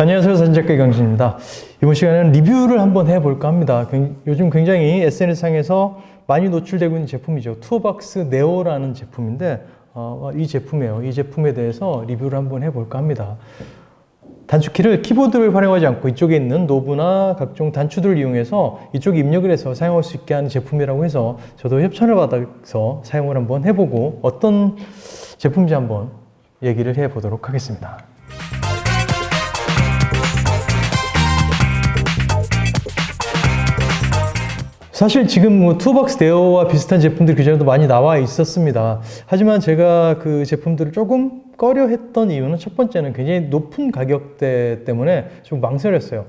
안녕하세요. 사진작가 이강진입니다. 이번 시간에는 리뷰를 한번 해볼까 합니다. 요즘 굉장히 SNS상에서 많이 노출되고 있는 제품이죠. 투어박스 네오라는 제품인데 이 제품이에요. 이 제품에 대해서 리뷰를 한번 해볼까 합니다. 단축키를 키보드를 활용하지 않고 이쪽에 있는 노브나 각종 단추들을 이용해서 이쪽에 입력을 해서 사용할 수 있게 하는 제품이라고 해서 저도 협찬을 받아서 사용을 한번 해보고 어떤 제품인지 한번 얘기를 해보도록 하겠습니다. 사실 지금 투어박스 네오와 비슷한 제품들이 그전에도 많이 나와 있었습니다. 하지만 제가 그 제품들을 조금 꺼려 했던 이유는 첫 번째는 굉장히 높은 가격대 때문에 좀 망설였어요.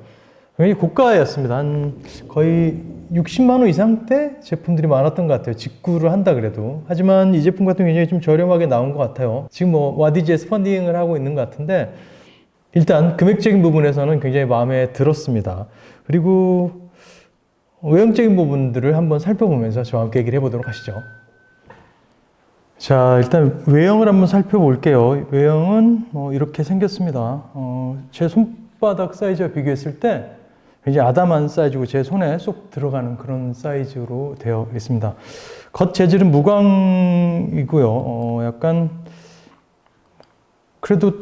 굉장히 고가였습니다. 한 거의 60만 원 이상대 제품들이 많았던 것 같아요. 직구를 한다 그래도. 하지만 이 제품 같은 경우는 굉장히 좀 저렴하게 나온 것 같아요. 지금 와디즈에서 펀딩을 하고 있는 것 같은데 일단 금액적인 부분에서는 굉장히 마음에 들었습니다. 그리고 외형적인 부분들을 한번 살펴보면서 저와 함께 얘기를 해보도록 하시죠. 자, 일단 외형을 한번 살펴볼게요. 외형은 이렇게 생겼습니다. 제 손바닥 사이즈와 비교했을 때 굉장히 아담한 사이즈고 제 손에 쏙 들어가는 그런 사이즈로 되어 있습니다. 겉 재질은 무광이고요. 약간 그래도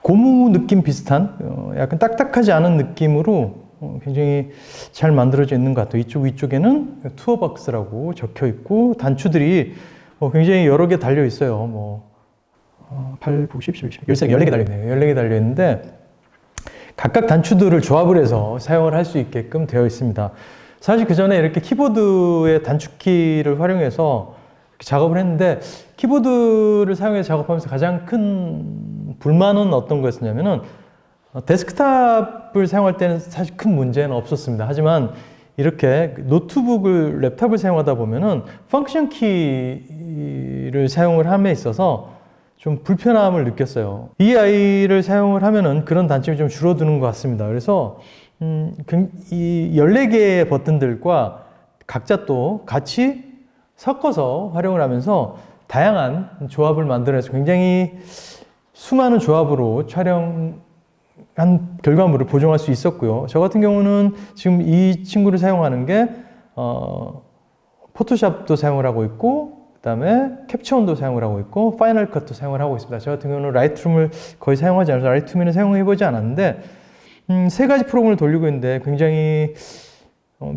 고무 느낌 비슷한 약간 딱딱하지 않은 느낌으로 굉장히 잘 만들어져 있는 것 같아요. 위쪽에는 투어박스라고 적혀 있고 단추들이 굉장히 여러 개 달려 있어요. 8, 9, 10, 11, 14개 달려 있네요. 14개 달려 있는데 각각 단추들을 조합을 해서 사용을 할 수 있게끔 되어 있습니다. 사실 그 전에 이렇게 키보드의 단축키를 활용해서 작업을 했는데 키보드를 사용해서 작업하면서 가장 큰 불만은 어떤 거였냐면은 데스크탑을 사용할 때는 사실 큰 문제는 없었습니다. 하지만 이렇게 노트북을, 랩탑을 사용하다 보면은 펑션 키를 사용을 함에 있어서 좀 불편함을 느꼈어요. 이 아이를 사용을 하면은 그런 단점이 좀 줄어드는 것 같습니다. 그래서 이 14개의 버튼들과 각자 또 같이 섞어서 활용을 하면서 다양한 조합을 만들어내서 굉장히 수많은 조합으로 촬영한 결과물을 보정할 수 있었고요. 저 같은 경우는 지금 이 친구를 사용하는 게 포토샵도 사용을 하고 있고 그 다음에 캡처온도 사용을 하고 있고 파이널 컷도 사용을 하고 있습니다. 저 같은 경우는 라이트룸을 거의 사용하지 않아서 라이트룸에는 사용해보지 않았는데 세 가지 프로그램을 돌리고 있는데 굉장히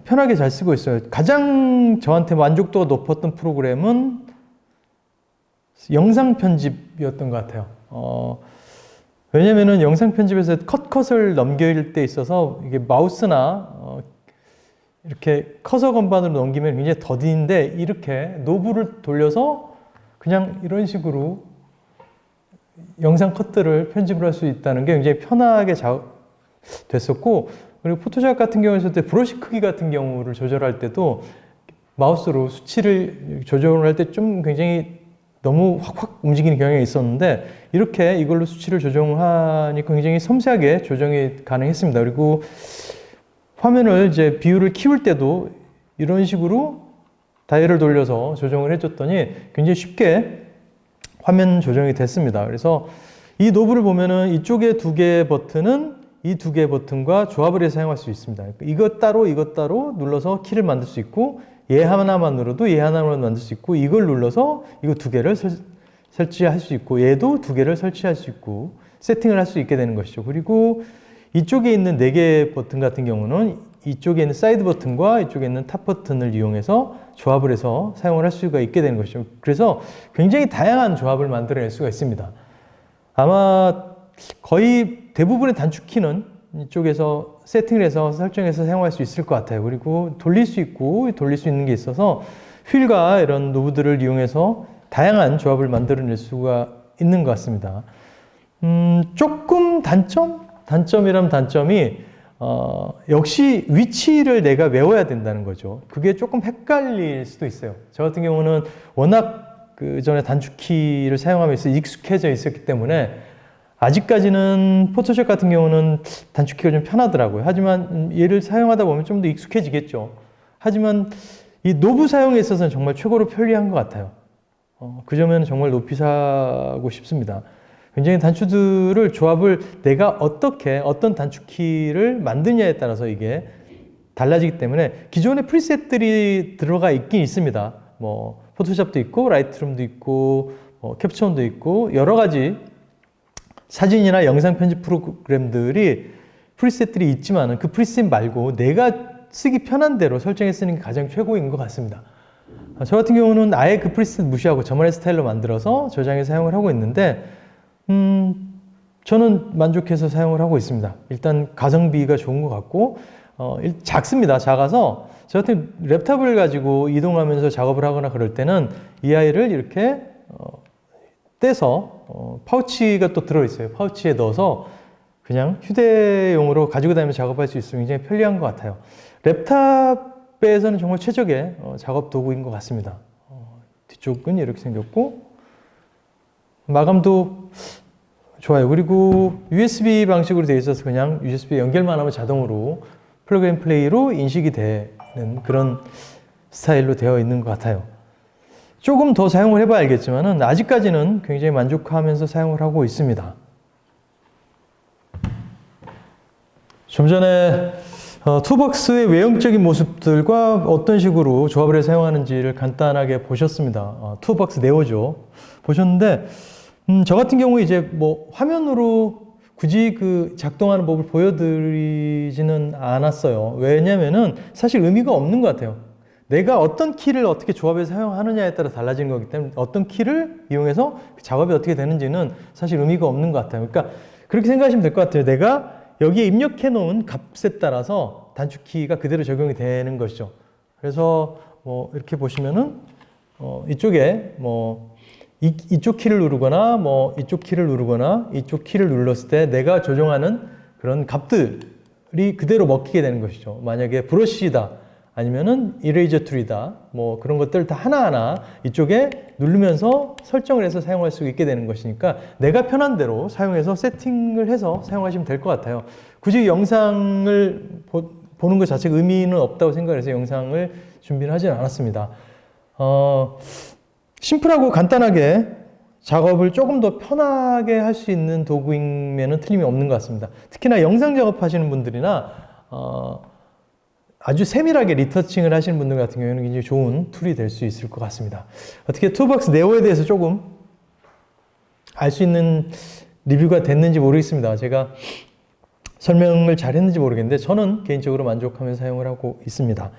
편하게 잘 쓰고 있어요. 가장 저한테 만족도가 높았던 프로그램은 영상 편집이었던 것 같아요. 왜냐면은 영상 편집에서 컷을 넘길 때 있어서 이게 마우스나 이렇게 커서 건반으로 넘기면 굉장히 더딘데 이렇게 노브를 돌려서 그냥 이런 식으로 영상 컷들을 편집을 할 수 있다는 게 굉장히 편하게 됐었고, 그리고 포토샵 같은 경우에서 브러쉬 크기 같은 경우를 조절할 때도 마우스로 수치를 조절을 할 때 좀 굉장히 너무 확확 움직이는 경향이 있었는데 이렇게 이걸로 수치를 조정하니까 굉장히 섬세하게 조정이 가능했습니다. 그리고 화면을 이제 비율을 키울 때도 이런 식으로 다이얼을 돌려서 조정을 해줬더니 굉장히 쉽게 화면 조정이 됐습니다. 그래서 이 노브를 보면은 이쪽에 두 개의 버튼은 이 두 개의 버튼과 조합을 해서 사용할 수 있습니다. 이것 따로 눌러서 키를 만들 수 있고 얘 하나만 눌러도 얘 하나만 만들 수 있고 이걸 눌러서 이거 두 개를 설치할 수 있고 얘도 두 개를 설치할 수 있고 세팅을 할 수 있게 되는 것이죠. 그리고 이쪽에 있는 네 개의 버튼 같은 경우는 이쪽에 있는 사이드 버튼과 이쪽에 있는 탑 버튼을 이용해서 조합을 해서 사용을 할 수가 있게 되는 것이죠. 그래서 굉장히 다양한 조합을 만들어낼 수가 있습니다. 아마 거의 대부분의 단축키는 이쪽에서 세팅을 해서 설정해서 사용할 수 있을 것 같아요. 그리고 돌릴 수 있는 게 있어서 휠과 이런 노브들을 이용해서 다양한 조합을 만들어낼 수가 있는 것 같습니다. 조금 단점이라면 단점이 역시 위치를 내가 외워야 된다는 거죠. 그게 조금 헷갈릴 수도 있어요. 저 같은 경우는 워낙 그 전에 단축키를 사용하면서 익숙해져 있었기 때문에 아직까지는 포토샵 같은 경우는 단축키가 좀 편하더라고요. 하지만 얘를 사용하다 보면 좀 더 익숙해지겠죠. 하지만 이 노브 사용에 있어서는 정말 최고로 편리한 것 같아요. 그 점에는 정말 높이 사고 싶습니다. 굉장히 단추들을 조합을 내가 어떤 단축키를 만드냐에 따라서 이게 달라지기 때문에 기존의 프리셋들이 들어가 있긴 있습니다. 뭐 포토샵도 있고 라이트룸도 있고 캡처온도 있고 여러 가지 사진이나 영상 편집 프로그램들이 프리셋들이 있지만은 그 프리셋 말고 내가 쓰기 편한 대로 설정해 쓰는 게 가장 최고인 것 같습니다. 저 같은 경우는 아예 그 프리셋 무시하고 저만의 스타일로 만들어서 저장해 사용을 하고 있는데 저는 만족해서 사용을 하고 있습니다. 일단 가성비가 좋은 것 같고 작습니다. 작아서 저 같은 랩탑을 가지고 이동하면서 작업을 하거나 그럴 때는 이 아이를 이렇게 떼서 파우치가 또 들어있어요. 파우치에 넣어서 그냥 휴대용으로 가지고 다니면서 작업할 수 있으면 굉장히 편리한 것 같아요. 랩탑에서는 정말 최적의 작업 도구인 것 같습니다. 뒤쪽은 이렇게 생겼고 마감도 좋아요. 그리고 USB 방식으로 되어 있어서 그냥 USB 연결만 하면 자동으로 플러그 앤 플레이로 인식이 되는 그런 스타일로 되어 있는 것 같아요. 조금 더 사용을 해봐야 알겠지만은 아직까지는 굉장히 만족하면서 사용을 하고 있습니다. 좀 전에 투박스의 외형적인 모습들과 어떤 식으로 조합을 해서 사용하는지를 간단하게 보셨습니다. 투박스 네오죠. 보셨는데 저 같은 경우에 이제 뭐 화면으로 굳이 그 작동하는 법을 보여드리지는 않았어요. 왜냐면은 사실 의미가 없는 것 같아요. 내가 어떤 키를 어떻게 조합해서 사용하느냐에 따라 달라지는 거기 때문에 어떤 키를 이용해서 작업이 어떻게 되는지는 사실 의미가 없는 것 같아요. 그러니까 그렇게 생각하시면 될 것 같아요. 내가 여기에 입력해 놓은 값에 따라서 단축키가 그대로 적용이 되는 것이죠. 그래서 뭐 이렇게 보시면은 이쪽에 뭐 이쪽 키를 누르거나 뭐 이쪽 키를 누르거나 이쪽 키를 눌렀을 때 내가 조정하는 그런 값들이 그대로 먹히게 되는 것이죠. 만약에 브러쉬다 아니면은 이레이저 툴이다 뭐 그런 것들 다 하나하나 이쪽에 누르면서 설정을 해서 사용할 수 있게 되는 것이니까 내가 편한 대로 사용해서 세팅을 해서 사용하시면 될 것 같아요. 굳이 영상을 보는 것 자체가 의미는 없다고 생각해서 영상을 준비를 하지는 않았습니다. 심플하고 간단하게 작업을 조금 더 편하게 할 수 있는 도구이면 틀림이 없는 것 같습니다. 특히나 영상 작업하시는 분들이나 아주 세밀하게 리터칭을 하시는 분들 같은 경우에는 굉장히 좋은 툴이 될 수 있을 것 같습니다. 어떻게 투박스 네오에 대해서 조금 알 수 있는 리뷰가 됐는지 모르겠습니다. 제가 설명을 잘 했는지 모르겠는데 저는 개인적으로 만족하면서 사용을 하고 있습니다.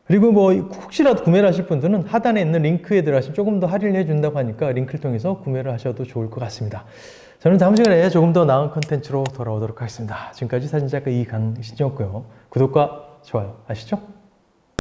그리고 뭐 혹시라도 구매를 하실 분들은 하단에 있는 린크에 들어가시면 조금 더 할인을 해준다고 하니까 링크를 통해서 구매를 하셔도 좋을 것 같습니다. 저는 다음 시간에 조금 더 나은 컨텐츠로 돌아오도록 하겠습니다. 지금까지 사진작가 이강신이었고요. 구독과 좋아요 아시죠?